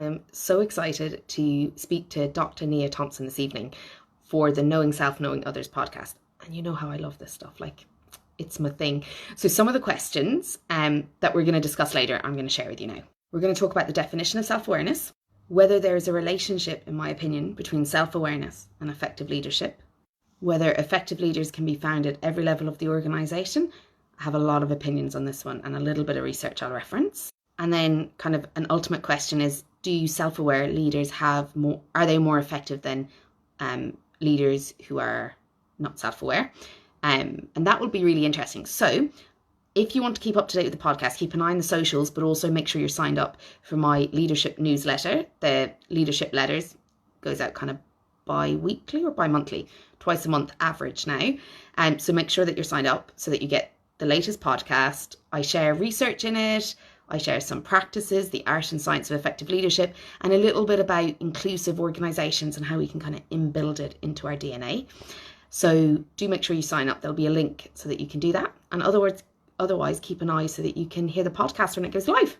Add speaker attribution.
Speaker 1: I'm so excited to speak to Dr. Nia Thompson this evening for the Knowing Self, Knowing Others podcast. And you know how I love this stuff, like it's my thing. So some of the questions that we're going to discuss later, I'm going to share with you now. We're going to talk about the definition of self-awareness, whether there is a relationship, in my opinion, between self-awareness and effective leadership, whether effective leaders can be found at every level of the organisation. I have a lot of opinions on this one and a little bit of research I'll reference. And then kind of an ultimate question is, do self-aware leaders are they more effective than leaders who are not self-aware? And that will be really interesting. So if you want to keep up to date with the podcast, keep an eye on the socials, but also make sure you're signed up for my leadership newsletter. The leadership letters goes out kind of bi-weekly or bi-monthly, twice a month average now. So make sure that you're signed up so that you get the latest podcast. I share research in it. I share some practices, the art and science of effective leadership, and a little bit about inclusive organisations and how we can kind of inbuild it into our DNA. So do make sure you sign up. There'll be a link so that you can do that. And otherwise, keep an eye so that you can hear the podcast when it goes live.